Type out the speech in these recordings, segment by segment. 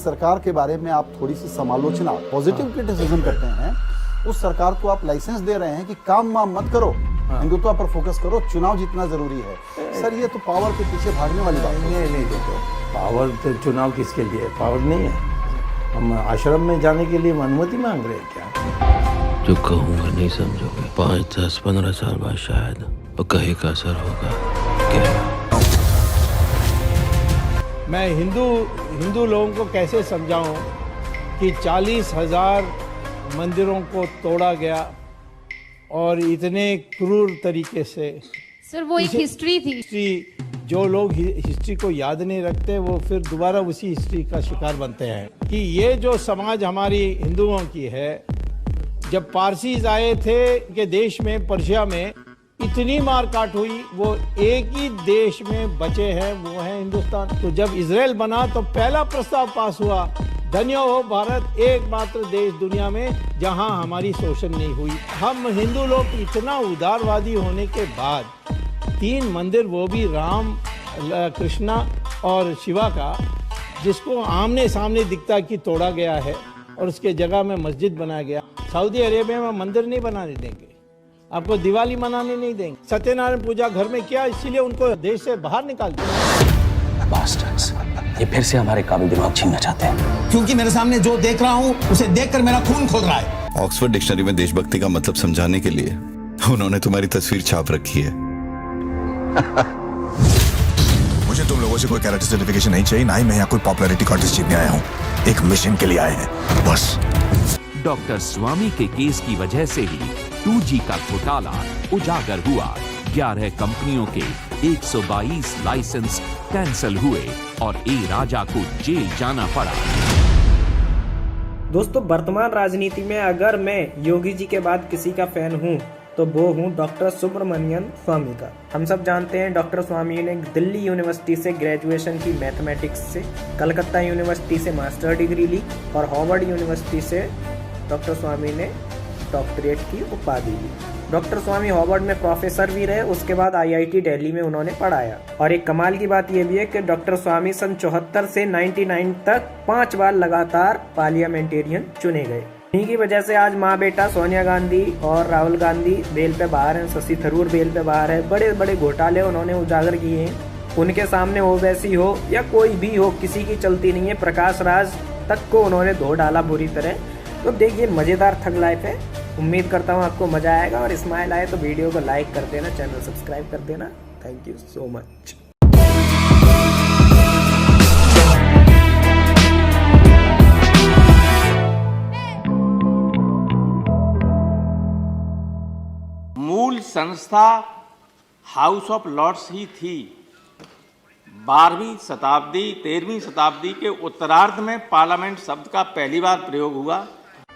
सरकार के बारे में आप थोड़ी सी समालोचना, पॉजिटिव क्रिटिसिज्म करते हैं, उस सरकार को आप लाइसेंस दे रहे हैं कि काम वाम मत करो, हिंदुत्व पर फोकस करो, चुनाव जीतना जरूरी है। सर ये तो पावर के पीछे भागने वाली बात है। नहीं देखो, पावर तो चुनाव किसके लिए? पावर नहीं है। हम आश्रम में जाने के लिए अनुमति मांग रहे हैं क्या? जो कहूँगा नहीं समझोगे, 5, 10, 15 साल बाद शायद वो कहे का असर होगा। क्या मैं हिंदू लोगों को कैसे समझाऊं कि 40,000 मंदिरों को तोड़ा गया और इतने क्रूर तरीके से। सर वो एक हिस्ट्री थी। जो लोग हिस्ट्री को याद नहीं रखते वो फिर दोबारा उसी हिस्ट्री का शिकार बनते हैं। कि ये जो समाज हमारी हिंदुओं की है, जब पारसीज आए थे कि देश में, पर्शिया में इतनी मारकाट हुई, वो एक ही देश में बचे हैं, वो है हिंदुस्तान। तो जब इजराइल बना तो पहला प्रस्ताव पास हुआ, धन्य हो भारत, एकमात्र देश दुनिया में जहां हमारी शोषण नहीं हुई। हम हिंदू लोग इतना उदारवादी होने के बाद 3 मंदिर, वो भी राम, कृष्णा और शिवा का, जिसको आमने सामने दिखता कि तोड़ा गया है और उसके जगह में मस्जिद बनाया गया। सऊदी अरेबिया में मंदिर नहीं बनाने देंगे, आपको दिवाली मनाने नहीं देंगे, सत्यनारायण पूजा घर में किया, इसीलिए उनको देश से बाहर निकाल दिया। बास्टर्ड्स, ये फिर से हमारे काबिल दिमाग छीनना चाहते हैं। क्योंकि मेरे सामने जो देख रहा हूँ उसे देखकर मेरा खून खोल रहा है। ऑक्सफोर्ड डिक्शनरी में देशभक्ति का मतलब समझाने के लिए उन्होंने तुम्हारी तस्वीर छाप रखी है। मुझे तुम लोगों से कोई कैरेक्टर सर्टिफिकेशन नहीं चाहिए, ना ही मैं यहाँ कोई पॉपुलैरिटी कॉन्टेस्ट जीतने आया हूँ। एक मिशन के लिए आए हैं बस। डॉक्टर स्वामी के केस की वजह से ही 2G का घोटाला उजागर हुआ। 11 कंपनियों के 122 लाइसेंस कैंसिल हुए और ए राजा को जेल जाना पड़ा। दोस्तों, वर्तमान राजनीति में अगर मैं योगी जी के बाद किसी का फैन हूँ तो वो हूँ डॉक्टर सुब्रमण्यम स्वामी का। हम सब जानते हैं डॉक्टर स्वामी ने दिल्ली यूनिवर्सिटी से ग्रेजुएशन की मैथमेटिक्स से, कलकत्ता यूनिवर्सिटी से मास्टर डिग्री ली और हार्वर्ड यूनिवर्सिटी से डॉक्टर स्वामी ने डॉक्टरेट की उपाधि ली। डॉक्टर स्वामी हार्वर्ड में प्रोफेसर भी रहे, उसके बाद IIT दिल्ली में उन्होंने पढ़ाया। और एक कमाल की बात यह भी है कि डॉक्टर स्वामी सन 74 से 99 तक 5 बार लगातार पार्लियामेंटेरियन चुने गए। इन्हीं की वजह से आज माँ बेटा सोनिया गांधी और राहुल गांधी बेल पे बाहर हैं, शशि थरूर बेल पे बाहर है। बड़े बड़े घोटाले उन्होंने उजागर किए हैं। उनके सामने ओवैसी हो या कोई भी हो, किसी की चलती नहीं है। प्रकाश राज तक को उन्होंने धो डाला बुरी तरह। तो देखिए, मजेदार थग लाइफ है। उम्मीद करता हूँ आपको मजा आएगा और स्माइल आए तो वीडियो को लाइक कर देना, चैनल सब्सक्राइब कर देना। Thank you so much. मूल संस्था हाउस ऑफ लॉर्ड्स ही थी। 12वीं शताब्दी 13वीं शताब्दी के उत्तरार्ध में पार्लियामेंट शब्द का पहली बार प्रयोग हुआ।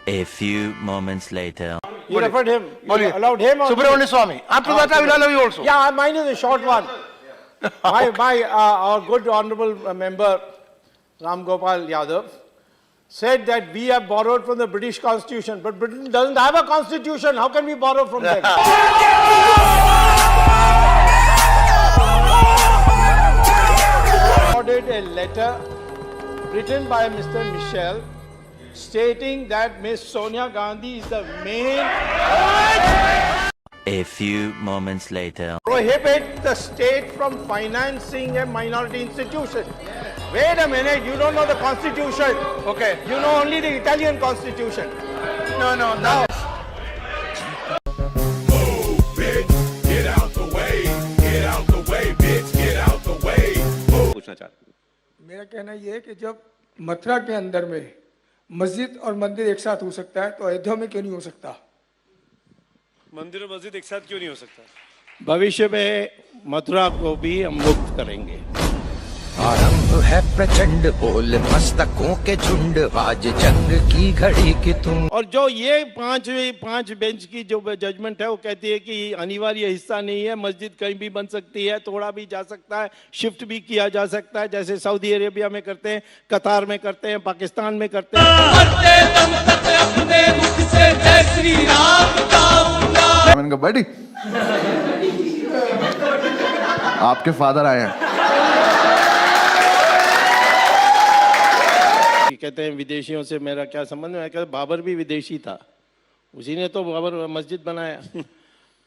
A few moments later. You referred him. You allowed him. Subramanian Swami. After that, I will allow you also. Yeah, mine is a short one. Our good honorable member Ram Gopal Yadav said that we have borrowed from the British Constitution, but Britain doesn't have a constitution. How can we borrow from them? Ordered a letter written by Mr. Michel stating that Miss Sonia Gandhi is the main. A few moments later. Prohibit the state from financing a minority institution. Wait a minute, you don't know the Constitution. Okay. You know only the Italian Constitution. No. Get out the way, get out the way, bitch, get out the way. पूछना चाहता हूं। मेरा कहना यह है कि जब मथुरा के अंदर में मस्जिद और मंदिर एक साथ हो सकता है तो अयोध्या में क्यों नहीं हो सकता? मंदिर और मस्जिद एक साथ क्यों नहीं हो सकता? भविष्य में मथुरा को भी हम मुक्त करेंगे। आरंभ है प्रचंड, बोल मस्तकों के झुंड, आज जंग की घड़ी की तुम। और जो ये पांच बेंच की जो जजमेंट है वो कहती है कि अनिवार्य हिस्सा नहीं है, मस्जिद कहीं भी बन सकती है, तोड़ा भी जा सकता है, शिफ्ट भी किया जा सकता है, जैसे सऊदी अरेबिया में करते हैं, कतार में करते हैं, पाकिस्तान में करते हैं। बड़ी आपके फादर आए हैं। कहते हैं विदेशियों से मेरा क्या संबंध है, मैं कहता बाबर भी विदेशी था, उसी ने तो बाबर मस्जिद बनाया।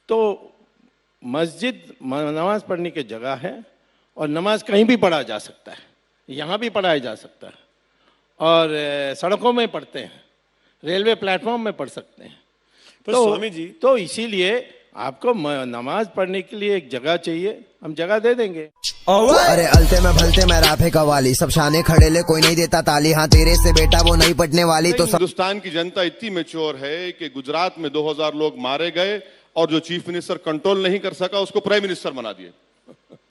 तो मस्जिद नमाज पढ़ने की जगह है और नमाज कहीं भी पढ़ा जा सकता है, यहाँ भी पढ़ाया जा सकता है और सड़कों में पढ़ते हैं, रेलवे प्लेटफॉर्म में पढ़ सकते हैं। पर स्वामी जी, तो इसीलिए आपको नमाज पढ़ने के लिए एक जगह चाहिए, हम जगह दे देंगे। अरे अलते में भलते में राफे कवाली, सब शाने खड़े ले कोई नहीं देता ताली, हाँ तेरे से बेटा वो नहीं पटने वाली। तो हिंदुस्तान की जनता इतनी मैच्योर है कि गुजरात में 2000 लोग मारे गए और जो चीफ मिनिस्टर कंट्रोल नहीं कर सका उसको प्राइम मिनिस्टर बना दिए।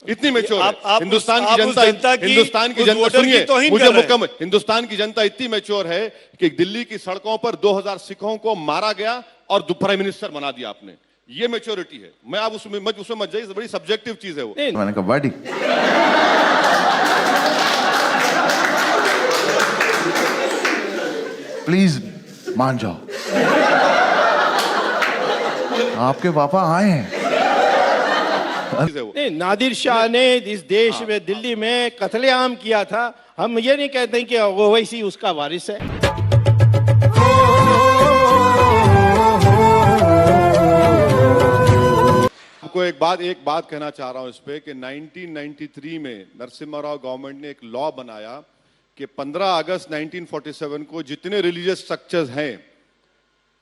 इतनी मैच्योर है हिंदुस्तान की जनता। हिंदुस्तान की जनता सुनिए मुझे मुकम्मल, हिंदुस्तान की जनता इतनी मैच्योर है कि दिल्ली की सड़कों पर 2000 सिखों को मारा गया और प्राइम मिनिस्टर बना दिया आपने। ये मैच्योरिटी है। मैं आप उसमें मत जाइए, बड़ी सब्जेक्टिव चीज है वो। मैंने कहा वाडी प्लीज मान जाओ, आपके पापा आए हैं। नहीं, नादिर शाह ने इस देश में दिल्ली में कत्लेआम किया था, हम ये नहीं कहते कि वो वैसी उसका वारिस है। आपको एक बात कहना चाह रहा हूं इस पे कि 1993 में नरसिम्हा राव गवर्नमेंट ने एक लॉ बनाया कि 15 अगस्त 1947 को जितने रिलीजियस स्ट्रक्चर्स हैं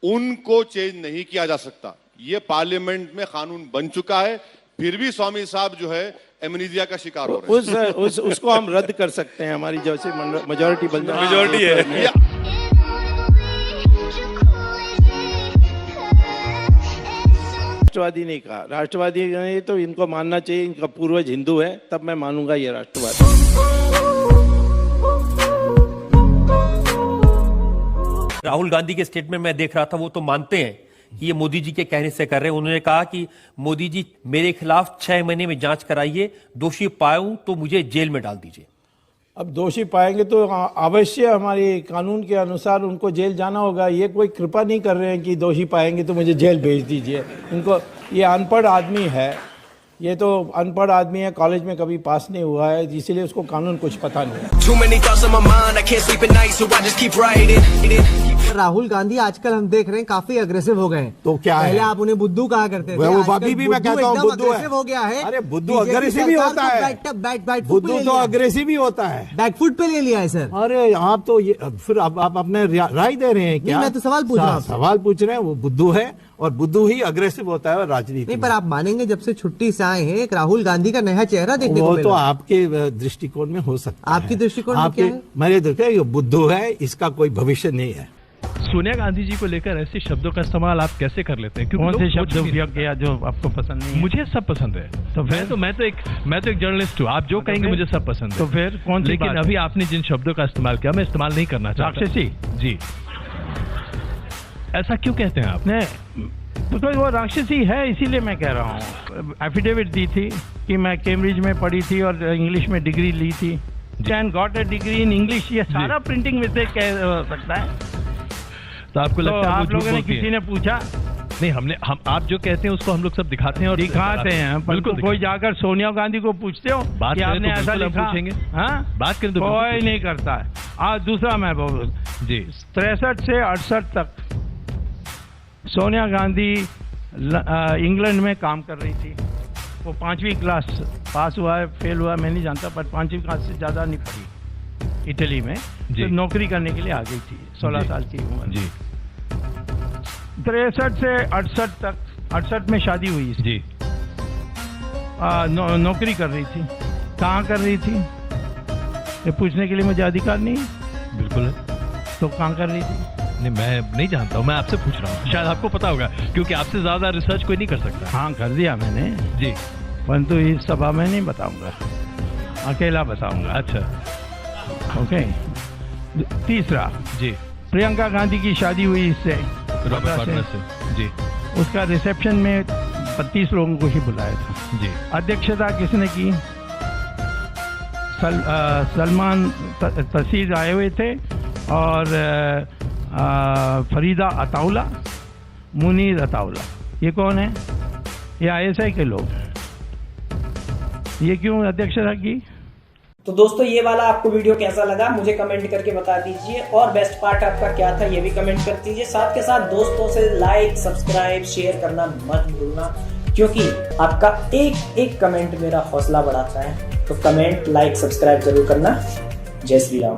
उनको चेंज नहीं किया जा सकता। ये पार्लियामेंट में कानून बन चुका है, फिर भी स्वामी साहब जो है एमनीजिया का शिकार हो रहे हैं। उसको हम रद्द कर सकते हैं, हमारी जैसे मेजॉरिटी बन जाए। मेजॉरिटी है। राष्ट्रवादी नहीं कहा, राष्ट्रवादी नहीं, तो इनको मानना चाहिए इनका पूर्वज हिंदू है, तब मैं मानूंगा ये राष्ट्रवादी। राहुल गांधी के स्टेटमेंट में देख रहा था, वो तो मानते हैं कि ये मोदी जी के कहने से कर रहे हैं। उन्होंने कहा कि मोदी जी मेरे खिलाफ 6 महीने में जांच कराइए, दोषी पाऊं तो मुझे जेल में डाल दीजिए। अब दोषी पाएंगे तो अवश्य हमारे कानून के अनुसार उनको जेल जाना होगा। ये कोई कृपा नहीं कर रहे हैं कि दोषी पाएंगे तो मुझे जेल भेज दीजिए। इनको, ये अनपढ़ आदमी है, ये तो अनपढ़ आदमी है, कॉलेज में कभी पास नहीं हुआ है, इसीलिए उसको कानून कुछ पता नहीं है। राहुल गांधी आजकल हम देख रहे हैं काफी अग्रेसिव हो गए हैं। तो क्या पहले है? आप उन्हें बुद्धू कहा करते थे, वो अभी भी मैं कहता हूँ बुद्धू है। हो गया है। अरे बुद्धू अग्रेसिव ही होता है, बुद्धू तो अग्रेसिव ही होता है, बैकफुट पे ले लिया है सर। अरे आप तो ये फिर आप अपने राय दे रहे हैं क्या? मैं तो सवाल पूछ रहा हूँ। सवाल पूछ रहे हैं, वो बुद्धू है और बुद्धू ही अग्रेसिव होता है राजनीति नहीं, पर आप मानेंगे जब से छुट्टी से आए हैं एक राहुल गांधी का नया चेहरा देखने को वो मिला। तो आपके दृष्टिकोण में हो सकता है। आपकी दृष्टिकोण में क्या है? मेरे दृष्टिकोण बुद्धू है, इसका कोई भविष्य नहीं है। सोनिया गांधी जी को लेकर ऐसे शब्दों का इस्तेमाल आप कैसे कर लेते हैं? कौन से शब्द उपयोग किया जो आपको पसंद नहीं है? मुझे सब पसंद है। तो मैं तो एक जर्नलिस्ट हूँ, आप जो कहेंगे मुझे सब पसंद है। तो फिर कौन सी? लेकिन अभी आपने जिन शब्दों का इस्तेमाल किया मैं इस्तेमाल नहीं करना चाहता। राक्षसी जी, ऐसा क्यों कहते हैं आप? तो वो राक्षसी है, इसीलिए मैं कह रहा हूँ। एफिडेविट दी थी कि मैं कैम्ब्रिज में पढ़ी थी और इंग्लिश में डिग्री ली थी, and got a degree in English. ये सारा प्रिंटिंग में से कह सकता है। तो आपको लगता है आप लोगों ने, किसी ने पूछा नहीं? हम आप जो कहते हैं उसको हम लोग सब दिखाते हैं और दिखाते हैं। बिल्कुल, कोई जाकर सोनिया गांधी को पूछते हो कि आपने ऐसा लिखा? पूछेंगे, हाँ बात करें तो कोई नहीं करता है। आज दूसरा मैं बोल जी, 63 से 68 तक सोनिया गांधी इंग्लैंड में काम कर रही थी। वो 5वीं क्लास पास हुआ है, फेल हुआ मैं नहीं जानता, पर 5वीं क्लास से ज़्यादा नहीं पढ़ी। इटली में तो नौकरी करने के लिए आ गई थी, 16 साल की उम्र जी। 63 से 68 तक, 68 में शादी हुई जी। नौकरी कर रही थी। कहाँ कर रही थी ये पूछने के लिए मुझे अधिकार नहीं है। बिल्कुल। तो कहाँ कर रही थी? नहीं, मैं नहीं जानता हूँ, मैं आपसे पूछ रहा हूँ, शायद आपको पता होगा क्योंकि आपसे ज्यादा रिसर्च कोई नहीं कर सकता। हाँ कर दिया मैंने जी, परंतु इस सभा में नहीं बताऊंगा, अकेला बताऊंगा। अच्छा ओके। तीसरा जी, प्रियंका गांधी की शादी हुई इससे, रॉबर्ट पार्टनर से जी। उसका रिसेप्शन में 32 लोगों को ही बुलाया था जी। अध्यक्षता किसने की? सलमान तसीर आए हुए थे और फरीदा अताउला, मुनीर अताउला। ये कौन है? ये ISI के लोग। ये क्यों अध्यक्षता की? तो दोस्तों ये वाला आपको वीडियो कैसा लगा मुझे कमेंट करके बता दीजिए, और बेस्ट पार्ट आपका क्या था ये भी कमेंट कर दीजिए। साथ के साथ दोस्तों से लाइक, सब्सक्राइब, शेयर करना मत भूलना, क्योंकि आपका एक एक कमेंट मेरा हौसला बढ़ाता है। तो कमेंट, लाइक, सब्सक्राइब जरूर करना। जय श्री राम।